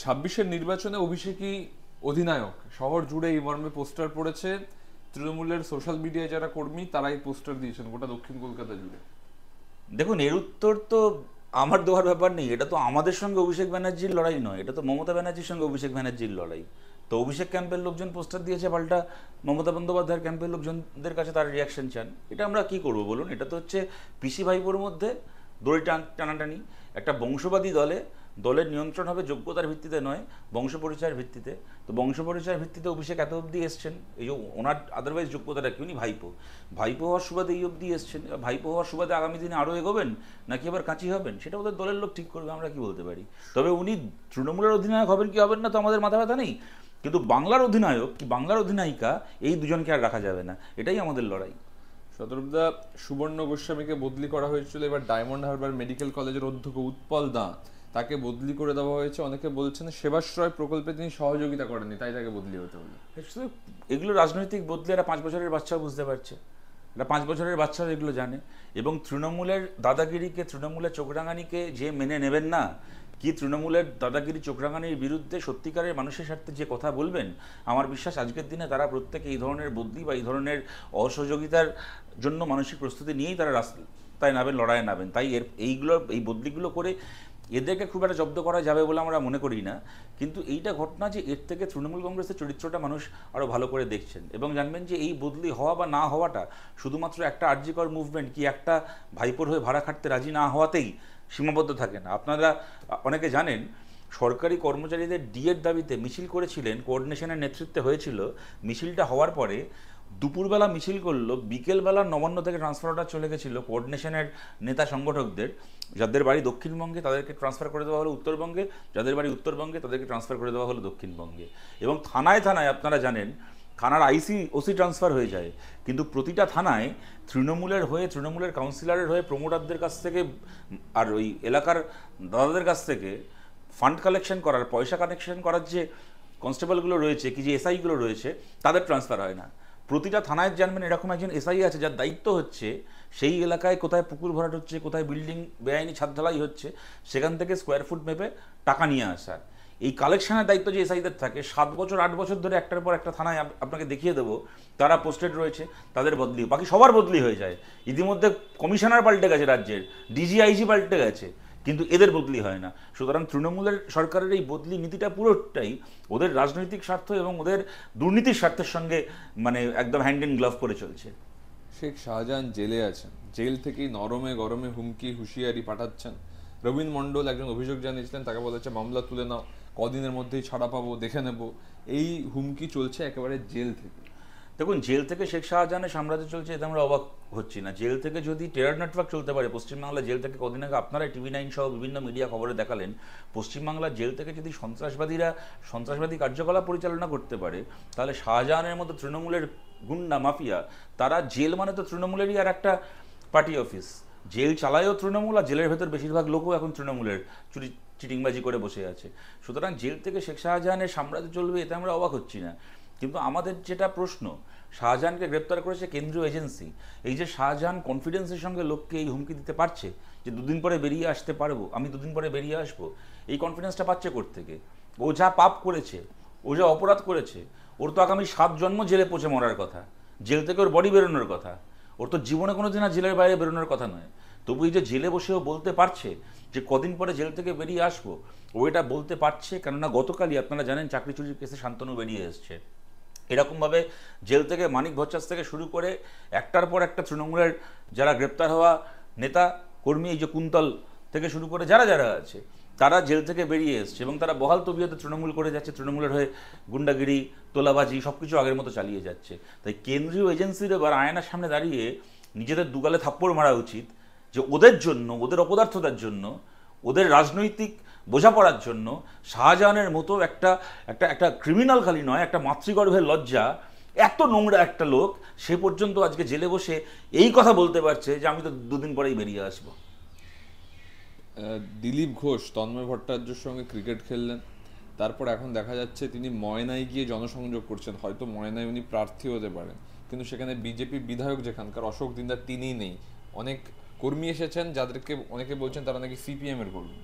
26-এর নির্বাচনে অভিষেকই অধিনায়ক, শহর জুড়ে এই মর্মে পোস্টার পড়েছে। তৃণমূলের সোশ্যাল মিডিয়ায় যারা কর্মী তারাই পোস্টার দিয়েছেন গোটা দক্ষিণ কলকাতা জুড়ে। দেখুন, এর উত্তর তো আমার দেওয়ার ব্যাপার নেই। এটা তো আমাদের সঙ্গে অভিষেক ব্যানার্জির লড়াই নয়, এটা তো মমতা ব্যানার্জির সঙ্গে অভিষেক ব্যানার্জির লড়াই। তো অভিষেক ক্যাম্পের লোকজন পোস্টার দিয়েছে, পাল্টা মমতা বন্দ্যোপাধ্যায়ের ক্যাম্পের লোকজনদের কাছে তার রিয়াকশন চান। এটা আমরা কি করব বলুন? এটা তো হচ্ছে পিসি ভাইপোর মধ্যে দড়ি টানাটানি। একটা বংশবাদী দলের নিয়ন্ত্রণ হবে যোগ্যতার ভিত্তিতে নয়, বংশ পরিচয়ের ভিত্তিতে। তো বংশ পরিচয়ের ভিত্তিতে অভিষেক এত অবধি এসছেন, এই যে ওনার আদারওয়াইজ যোগ্যতাটা কি, উনি ভাইপো হওয়ার সুবাদে এই অবধি এসছেন। ভাইপো হওয়ার সুবাদে আগামী দিনে আরও এগোবেন নাকি আবার কাঁচি হবেন, সেটা ওদের দলের লোক ঠিক করবে, আমরা কি বলতে পারি। তবে উনি তৃণমূলের অধিনায়ক হবেন কি হবেন না তো আমাদের মাথা ব্যথা নেই, কিন্তু বাংলার অধিনায়ক কি বাংলার অধিনায়িকা, এই দুজনকে আর রাখা যাবে না, এটাই আমাদের লড়াই। শতরূপদা, সুবর্ণ গোস্বামীকে বদলি করা হয়েছিল, এবার ডায়মন্ড হারবার মেডিকেল কলেজের অধ্যক্ষ উৎপল দা, তাকে বদলি করে দেওয়া হয়েছে। অনেকে বলছেন সেবাশ্রয় প্রকল্পে তিনি সহযোগিতা করেননি, তাই তাকে বদলি হতে হলো। এগুলো রাজনৈতিক বদলি, এরা 5 বছরের বাচ্চাও বুঝতে পারছে, এটা 5 বছরের বাচ্চাও এগুলো জানে। এবং তৃণমূলের দাদাগিরিকে, তৃণমূলের চোখরাঙানিকে যে মেনে নেবেন না, কি তৃণমূলের দাদাগিরি চোখরাঙানির বিরুদ্ধে সত্যিকারের মানুষের স্বার্থে যে কথা বলবেন, আমার বিশ্বাস আজকের দিনে তারা প্রত্যেকে এই ধরনের বদলি বা এই ধরনের অসহযোগিতার জন্য মানসিক প্রস্তুতি নিয়েই তারা রাস্তায় নামেন, লড়াইয়ে নামেন। তাই এই বদলিগুলো করে এদেরকে খুব একটা জব্দ করা যাবে বলে আমরা মনে করি না। কিন্তু এইটা ঘটনা যে এর থেকে তৃণমূল কংগ্রেসের চরিত্রটা মানুষ আরও ভালো করে দেখছেন, এবং জানবেন যে এই বদলি হওয়া বা না হওয়াটা শুধুমাত্র একটা আরজিকর মুভমেন্ট কি একটা ভাইপোর হয়ে ভাড়া খাটতে রাজি না হওয়াতেই সীমাবদ্ধ থাকে না। আপনারা অনেকে জানেন, সরকারি কর্মচারীদের ডিএর দাবিতে মিছিল করেছিলেন, কোঅর্ডিনেশনের নেতৃত্বে হয়েছিল। মিছিলটা হওয়ার পরে দুপুরবেলা মিছিল করলো, বিকেলবেলা নবান্ন থেকে ট্রান্সফার অর্ডার চলে গেছিলো কোঅর্ডিনেশনের নেতা সংগঠকদের। যাদের বাড়ি দক্ষিণবঙ্গে তাদেরকে ট্রান্সফার করে দেওয়া হলো উত্তরবঙ্গে, যাদের বাড়ি উত্তরবঙ্গে তাদেরকে ট্রান্সফার করে দেওয়া হলো দক্ষিণবঙ্গে। এবং থানায় থানায় আপনারা জানেন, থানার ওসি ট্রান্সফার হয়ে যায়, কিন্তু প্রতিটা থানায় তৃণমূলের হয়ে, তৃণমূলের কাউন্সিলরের হয়ে প্রমোটারদের কাছ থেকে আর ওই এলাকার দাদাদের কাছ থেকে ফান্ড কালেকশন করার, পয়সা কালেকশন করার যে কনস্টেবলগুলো রয়েছে, কি যে এসআইগুলো রয়েছে, তাদের ট্রান্সফার হয় না। প্রতিটা থানায় জানবেন এরকম একজন এসআই আছে, যার দায়িত্ব হচ্ছে সেই এলাকায় কোথায় পুকুর ভরাট হচ্ছে, কোথায় বিল্ডিং বেআইনি ছাদ ঢালাই হচ্ছে, সেখান থেকে স্কোয়ার ফুট মেপে টাকা নিয়ে আসা। এই কালেকশনের দায়িত্ব যে এসআইদের থাকে, 7 বছর 8 বছর ধরে একটার পর একটা থানায় আপনাকে দেখিয়ে দেবো তারা পোস্টেড রয়েছে, তাদের বদলি, বাকি সবার বদলি হয়ে যায়। ইতিমধ্যে কমিশনার পাল্টে গেছে রাজ্যের, ডিজিআইজি পাল্টে গেছে, কিন্তু এদের বদলি হয় না। সুতরাং তৃণমূলের সরকারের এই বদলি নীতিটা পুরোটাই ওদের রাজনৈতিক স্বার্থ এবং ওদের দুর্নীতির স্বার্থের সঙ্গে মানে একদম হ্যান্ড ইন গ্লাভ করে চলছে। শেখ শাহজাহান জেলে আছেন, জেল থেকেই নরমে গরমে হুমকি হুঁশিয়ারি পাঠাচ্ছেন। রবীন মণ্ডল একজন অভিযোগ জানিয়েছিলেন, তাকে বলা হচ্ছে মামলা তুলে নাও, কদিনের মধ্যেই ছাড়া পাবো, দেখে নেব। এই হুমকি চলছে একেবারে জেল থেকে। দেখুন, জেল থেকে শেখ শাহজাহানের সাম্রাজ্য চলছে, এতে আমরা অবাক হচ্ছি না। জেল থেকে যদি টেরর নেটওয়ার্ক চলতে পারে পশ্চিমবাংলার জেল থেকে, কদিন আগে আপনারা TV9 সহ বিভিন্ন মিডিয়া খবরে দেখালেন, পশ্চিমবাংলার জেল থেকে যদি সন্ত্রাসবাদীরা সন্ত্রাসবাদী কার্যকলাপ পরিচালনা করতে পারে, তাহলে শাহজাহানের মতো তৃণমূলের গুন্ডা মাফিয়া, তারা জেল মানে তো তৃণমূলেরই আর একটা পার্টি অফিস। জেল চালায়ও তৃণমূল, আর জেলের ভেতর বেশিরভাগ লোকও এখন তৃণমূলের চিটিংবাজি করে বসে আছে। সুতরাং জেল থেকে শেখ শাহজাহানের সাম্রাজ্য চলবে, এতে আমরা অবাক হচ্ছি না। কিন্তু আমাদের যেটা প্রশ্ন, শাহজাহানকে গ্রেপ্তার করেছে কেন্দ্রীয় এজেন্সি। এই যে শাহজাহান কনফিডেন্সের সঙ্গে লোককে এই হুমকি দিতে পারছে যে 2 দিন পরে বেরিয়ে আসতে পারবো, আমি 2 দিন পরে বেরিয়ে আসবো, এই কনফিডেন্সটা পাচ্ছে কোত্থেকে? ও যা পাপ করেছে, ও যা অপরাধ করেছে, ওর তো আগামী 7 জন্ম জেলে পচে মরার কথা, জেল থেকে ওর বডি বেরোনোর কথা, ওর তো জীবনে কোনো দিন আর জেলের বাইরে বেরোনোর কথা নয়। তবু এই যে জেলে বসেও বলতে পারছে যে কদিন পরে জেল থেকে বেরিয়ে আসবো, ও এটা বলতে পারছে কেননা গতকালই আপনারা জানেন চাকরি চুরির কেসে শান্তনু বেরিয়ে এসছে। এরকমভাবে জেল থেকে মানিক ভট্টাচার্য থেকে শুরু করে একটার পর একটা তৃণমূলের যারা গ্রেপ্তার হওয়া নেতা কর্মী, এই যে কুন্তল থেকে শুরু করে যারা যারা আছে, তারা জেল থেকে বেরিয়ে এসছে এবং তারা বহাল তবিয়তে তৃণমূল করে যাচ্ছে, তৃণমূলের হয়ে গুন্ডাগিরি, তোলাবাজি সব কিছু আগের মতো চালিয়ে যাচ্ছে। তাই কেন্দ্রীয় এজেন্সির এবার আয়নার সামনে দাঁড়িয়ে নিজেদের দুগালে থাপ্পড় মারা উচিত যে ওদের জন্য, ওদের অপদার্থতার জন্য, ওদের রাজনৈতিক বোঝাপড়ার জন্য শাহজাহানের মতো একটা একটা একটা ক্রিমিনাল খালি নয়, একটা মাতৃগর্ভের লজ্জা, এত নোংরা একটা লোক, সে পর্যন্ত আজকে জেলে বসে এই কথা বলতে পারছে যে আমি তো 2 দিন পরেই বেরিয়ে আসবো। দিলীপ ঘোষ তন্ময় ভট্টাচার্যের সঙ্গে ক্রিকেট খেললেন, তারপর এখন দেখা যাচ্ছে তিনি ময়নায় গিয়ে জনসংযোগ করছেন। হয়তো ময়নায় উনি প্রার্থী হতে পারেন, কিন্তু সেখানে বিজেপি বিধায়ক যেখানকার অশোক দিনদার, তিনিই নেই। অনেক কর্মী এসেছেন যাদেরকে অনেকে বলছেন তারা নাকি CPM এর কর্মী।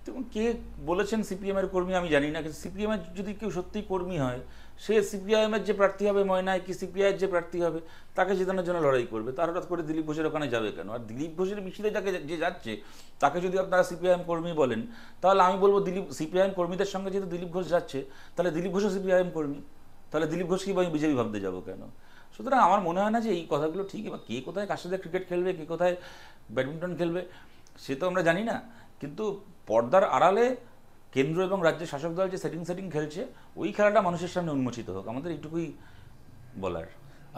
দেখুন, কে বলেছেন সিপিএম এর কর্মী আমি জানি না, কিন্তু সিপিএম এর যদি কেউ সত্যি কর্মী হয়, সে সিপিআইএম এর যে প্রার্থী হবে ময়নায়, কি সিপিআই এর যে প্রার্থী হবে তাকে জেতানোর জন্য লড়াই করবে। তার হঠাৎ করে দিলীপ ঘোষের ওখানে যাবে কেন? আর দিলীপ ঘোষের মিছিলে যাকে যে যাচ্ছে তাকে যদি আপনারা সিপিআইএম কর্মী বলেন, তাহলে আমি বলবো সিপিআইএম কর্মীদের সঙ্গে যেহেতু দিলীপ ঘোষ যাচ্ছে, তাহলে দিলীপ ঘোষও সিপিআইএম কর্মী, তাহলে দিলীপ ঘোষকেই আমি বিজেপি ভাবতে যাবো কেন? সুতরাং আমার মনে হয় না যে এই কথাগুলো ঠিক। এবার কে কোথায় কার সাথে ক্রিকেট খেলবে, কে কোথায় ব্যাডমিন্টন খেলবে, সে তো আমরা জানি না। কিন্তু পর্দার আড়ালে কেন্দ্র এবং রাজ্যের শাসক দল যে সেটিং খেলছে, ওই খেলাটা মানুষের সামনে উন্মোচিত হোক, আমাদের এইটুকুই বলার।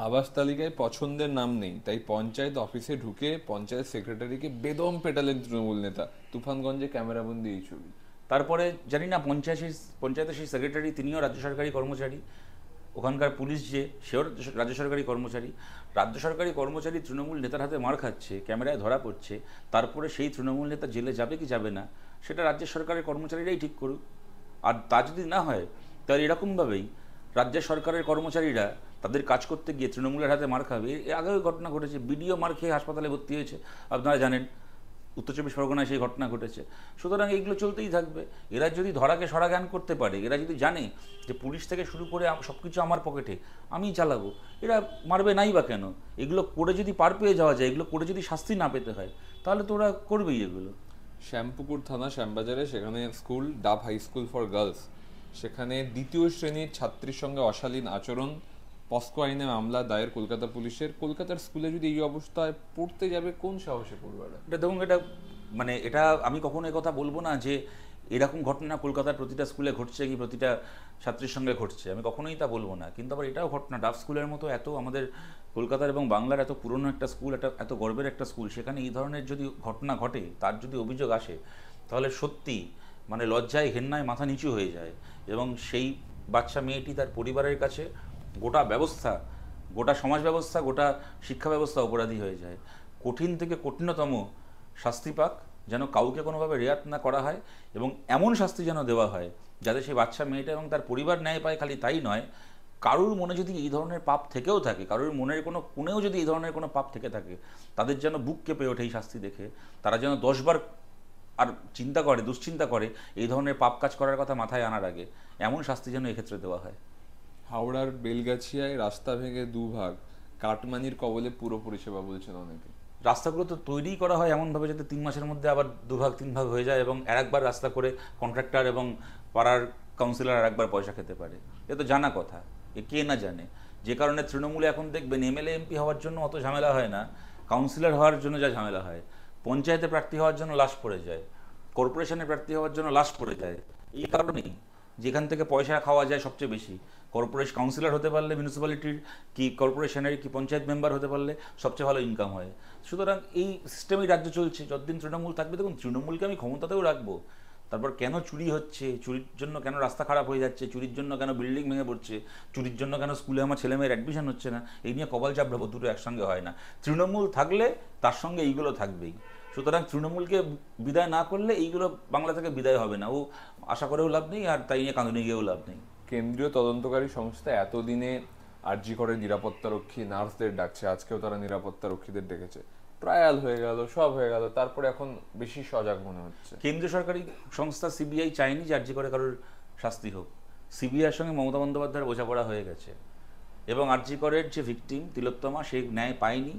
আবাস তালিকায় পছন্দের নাম নেই, তাই পঞ্চায়েত অফিসে ঢুকে পঞ্চায়েত সেক্রেটারিকে বেদম পেটালেন তৃণমূল নেতা। তুফানগঞ্জে ক্যামেরাবন্দি এই ছবি। তারপরে জানি না পঞ্চায়েতের সেই সেক্রেটারি তিনিও রাজ্য সরকারি কর্মচারী, ওখানকার পুলিশ সেও রাজ্য সরকারি কর্মচারী। রাজ্য সরকারি কর্মচারী তৃণমূল নেতার হাতে মার খাচ্ছে, ক্যামেরায় ধরা পড়ছে, তারপরে সেই তৃণমূল নেতা জেলে যাবে কি যাবে না সেটা রাজ্য সরকারের কর্মচারীরাই ঠিক করুক। আর তা যদি না হয়, তাহলে এরকমভাবেই রাজ্য সরকারের কর্মচারীরা তাদের কাজ করতে গিয়ে তৃণমূলের হাতে মার খাবে। এর আগেও ঘটনা ঘটেছে, বিডিও মার খেয়ে হাসপাতালে ভর্তি হয়েছে, আপনারা জানেন, উত্তর চব্বিশ পরগনায় সেই ঘটনা ঘটেছে। সুতরাং এইগুলো চলতেই থাকবে। এরা যদি ধরাকে সরা জ্ঞান করতে পারে, এরা যদি জানে যে পুলিশ থেকে শুরু করে সব কিছু আমার পকেটে, আমিই চালাবো, এরা মারবে নাই বা কেন? এগুলো করে যদি পার পেয়ে যাওয়া যায়, এগুলো করে যদি শাস্তি না পেতে হয়, তাহলে তো ওরা করবেই এগুলো। শ্যামপুকুর থানা শ্যামবাজারে সেখানে স্কুল ডাব হাই স্কুল ফর গার্লস, সেখানে দ্বিতীয় শ্রেণীর ছাত্রীর সঙ্গে অশালীন আচরণ, পস্কো আইনে মামলা দায়ের কলকাতা পুলিশের। কলকাতার স্কুলে যদি এই অবস্থায় পড়তে যাবে, কোন সাহসে পড়বে? এটা দেখুন, এটা মানে এটা আমি কখনো কথা বলবো না যে এরকম ঘটনা কলকাতার প্রতিটা স্কুলে ঘটছে কি প্রতিটা ছাত্রীর সঙ্গে ঘটছে, আমি কখনোই তা বলবো না। কিন্তু আবার এটাও ঘটনা, ডাফ স্কুলের মতো এত আমাদের কলকাতার এবং বাংলার এত পুরনো একটা স্কুল, এত গর্বের একটা স্কুল, সেখানে এই ধরনের যদি ঘটনা ঘটে, তার যদি অভিযোগ আসে, তাহলে সত্যি মানে লজ্জায় ঘেন্নায় মাথা নিচু হয়ে যায়। এবং সেই বাচ্চা মেয়েটি তার পরিবারের কাছে গোটা ব্যবস্থা, গোটা সমাজ ব্যবস্থা, গোটা শিক্ষা ব্যবস্থা অপরাধী হয়ে যায়। কঠিন থেকে কঠিনতম শাস্তি পাক, যেন কাউকে কোনোভাবে রেয়াত না করা হয়, এবং এমন শাস্তি যেন দেওয়া হয় যাতে সেই বাচ্চা মেয়েটা এবং তার পরিবার ন্যায় পায়। খালি তাই নয়, কারুর মনে যদি এই ধরনের পাপ থেকেও থাকে, কারুর মনের কোনো কোণেও যদি এই ধরনের কোনো পাপ থেকে থাকে, তাদের যেন বুক কেঁপে ওঠে এই শাস্তি দেখে। তারা যেন 10 বার আর চিন্তা করে, দুশ্চিন্তা করে এই ধরনের পাপ কাজ করার কথা মাথায় আনার আগে। এমন শাস্তি যেন এক্ষেত্রে দেওয়া হয়। হাওড়ার বেলগাছিয়ায় রাস্তা ভেঙে দুভাগ, কাটমানির কবলে পুরো পরিষেবা বলছেন অনেকে। রাস্তাগুলো তো তৈরি করা হয় এমনভাবে যাতে 3 মাসের মধ্যে আবার 2 ভাগ 3 ভাগ হয়ে যায়, এবং একবার রাস্তা করে কন্ট্রাক্টর এবং পাড়ার কাউন্সিলর আরেকবার পয়সা খেতে পারে। এ তো জানা কথা, এ কে না জানে। যে কারণে তৃণমূলে এখন দেখবেন এমএলএ এমপি হওয়ার জন্য অত ঝামেলা হয় না, কাউন্সিলর হওয়ার জন্য যা ঝামেলা হয়। পঞ্চায়েতে প্রার্থী হওয়ার জন্য লাশ পড়ে যায়, কর্পোরেশনে প্রার্থী হওয়ার জন্য লাশ পড়ে যায়। এই কারণেই যেখান থেকে পয়সা খাওয়া যায় সবচেয়ে বেশি, কর্পোরেশন কাউন্সিলর হতে পারলে, মিউনিসিপ্যালিটির কি কর্পোরেশনের কি পঞ্চায়েত মেম্বার হতে পারলে সবচেয়ে ভালো ইনকাম হয়। সুতরাং এই সিস্টেমেই রাজ্য চলছে যতদিন তৃণমূল থাকবে। দেখুন, তৃণমূলকে আমি ক্ষমতাতেও রাখবো, তারপর কেন চুরি হচ্ছে, চুরির জন্য কেন রাস্তা খারাপ হয়ে যাচ্ছে, চুরির জন্য কেন বিল্ডিং ভেঙে পড়ছে, চুরির জন্য কেন স্কুলে আমার ছেলেমেয়ের অ্যাডমিশন হচ্ছে না, এই নিয়ে কপাল চাপড়াবো, দুটো একসঙ্গে হয় না। তৃণমূল থাকলে তার সঙ্গে এইগুলো থাকবেই। সুতরাং তৃণমূলকে বিদায় না করলে এইগুলো বাংলা থেকে বিদায় হবে না। ও আশা করেও লাভ নেই, আর তাই নিয়ে কাঁদুনি গিয়েও লাভ নেই। কেন্দ্রীয় তদন্তকারী সংস্থা এতদিনে আরজি করে নিরাপত্তারক্ষী নার্সদের ডাকছে, আজকেও তারা নিরাপত্তারক্ষীদের ডেকেছে। ট্রায়াল হয়ে গেল, সব হয়ে গেল, তারপরে এখন বেশি সজাগ মনে হচ্ছে। কেন্দ্রীয় সরকারি সংস্থা সিবিআই চায়নি যে আরজি করে কারোর শাস্তি হোক। সিবিআইয়ের সঙ্গে মমতা বন্দ্যোপাধ্যায়ের বোঝাপড়া হয়ে গেছে, এবং আরজি করের যে ভিকটিম তিলোত্তমা, সে ন্যায় পায়নি,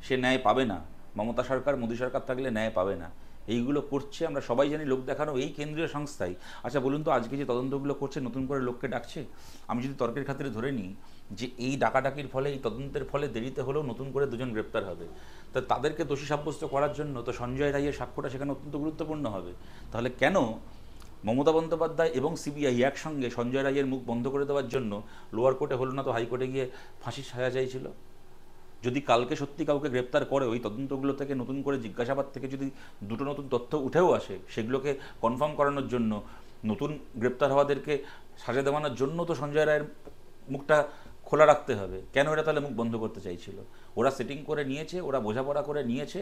সে ন্যায় পাবে না। মমতা সরকার, মোদী সরকার থাকলে ন্যায় পাবে না। এইগুলো করছে, আমরা সবাই জানি, লোক দেখানো এই কেন্দ্রীয় সংস্থাই। আচ্ছা বলুন তো, আজকে যে তদন্তগুলো করছে, নতুন করে লোককে ডাকছে। আমি যদি তর্কের খাতিরে ধরে নিই যে এই ডাকাডাকির ফলে, এই তদন্তের ফলে দেরিতে হলেও নতুন করে 2জন গ্রেপ্তার হবে, তা তাদেরকে দোষী সাব্যস্ত করার জন্য তো সঞ্জয় রায়ের সাক্ষ্যটা সেখানে অত্যন্ত গুরুত্বপূর্ণ হবে। তাহলে কেন মমতা বন্দ্যোপাধ্যায় এবং সিবিআই একসঙ্গে সঞ্জয় রায়ের মুখ বন্ধ করে দেওয়ার জন্য লোয়ার কোর্টে হলো না তো হাইকোর্টে গিয়ে ফাঁসির সাজা চাইছিল? যদি কালকে সত্যি কাউকে গ্রেপ্তার করে, ওই তদন্তগুলো থেকে নতুন করে জিজ্ঞাসাবাদ থেকে যদি 2টো নতুন তথ্য উঠেও আসে, সেগুলোকে কনফার্ম করানোর জন্য, নতুন গ্রেপ্তার হওয়াদেরকে সাজা দেওয়ানোর জন্য তো সঞ্জয় রায়ের মুখটা খোলা রাখতে হবে। কেন এরা তাহলে মুখ বন্ধ করতে চাইছিল? ওরা সেটিং করে নিয়েছে, ওরা বোঝাপড়া করে নিয়েছে।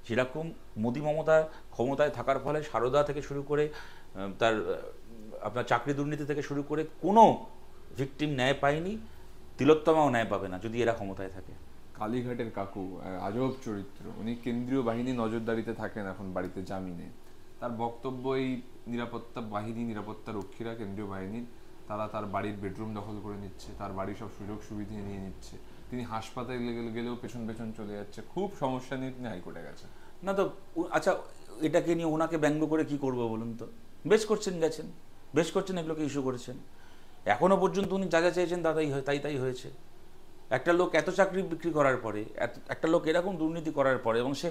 যেরকম মোদি মমতা ক্ষমতায় থাকার ফলে সারদা থেকে শুরু করে তার আপনার চাকরি দুর্নীতি থেকে শুরু করে কোনো ভিকটিম ন্যায় পায়নি, তিলোত্তমাও ন্যায় পাবে না যদি এরা ক্ষমতায় থাকে। কালীঘাটের কাকু আজব চরিত্র, উনি কেন্দ্রীয় বাহিনী নজরদারিতে থাকেন এখন বাড়িতে জামিনে। তার বক্তব্য এই নিরাপত্তা বাহিনী, নিরাপত্তা রক্ষীরা, কেন্দ্রীয় বাহিনীর, তারা তার বাড়ির বেডরুম দখল করে নিচ্ছে, তার বাড়ির সব সুযোগ সুবিধা নিয়ে নিচ্ছে। তিনি হাসপাতালে গেলেও পেছন পেছন চলে যাচ্ছে। খুব সমস্যা নিয়ে তিনি হাইকোর্টে গেছেন। না তো আচ্ছা, এটাকে নিয়ে ওনাকে ব্যঙ্গ করে কি করবো বলুন তো? বেশ করছেন, গেছেন, বেশ করছেন, এগুলোকে ইস্যু করেছেন। এখনো পর্যন্ত উনি যা যা চেয়েছেন তাই হয়েছে। একটা লোক এত চাকরি বিক্রি করার পরে, একটা লোক এরকম দুর্নীতি করার পরে, এবং সে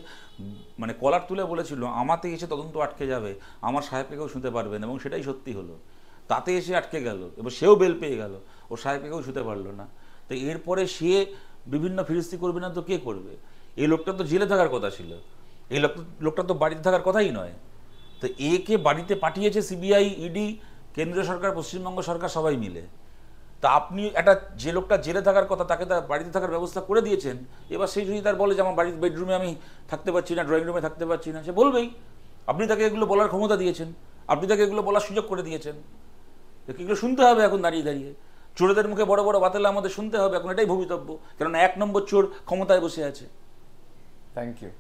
মানে কলার তুলে বলেছিল আমাতে এসে তদন্ত আটকে যাবে, আমার সাহেবকেও শুনতে পারবেন, এবং সেটাই সত্যি হলো। তাতে এসে আটকে গেল এবং সেও বেল পেয়ে গেল, ও সাহেবকেও শুতে পারলো না। তো এরপরে সে বিভিন্ন ফিরিস্তি করবে না তো কে করবে? এই লোকটা তো জেলে থাকার কথা ছিল, এই লোকটা তো বাড়িতে থাকার কথাই নয়। তো একে বাড়িতে পাঠিয়েছে সিবিআই, ইডি, কেন্দ্রীয় সরকার, পশ্চিমবঙ্গ সরকার সবাই মিলে। তা আপনি একটা যে লোকটা জেলে থাকার কথা তাকে তার বাড়িতে থাকার ব্যবস্থা করে দিয়েছেন। এবার সেই যদি তার বলে যে আমার বাড়ির বেডরুমে আমি থাকতে পারছি না, ড্রয়িং রুমে থাকতে পারছি না, সে বলবেই। আপনি তাকে এগুলো বলার ক্ষমতা দিয়েছেন, আপনি তাকে এগুলো বলার সুযোগ করে দিয়েছেন। এগুলো শুনতে হবে এখন দাঁড়িয়ে দাঁড়িয়ে। চোরেদের মুখে বড় বড় বাতেলা আমাদের শুনতে হবে এখন, এটাই ভবিতব্য। কেননা 1 নম্বর চোর ক্ষমতায় বসে আছে। Thank you.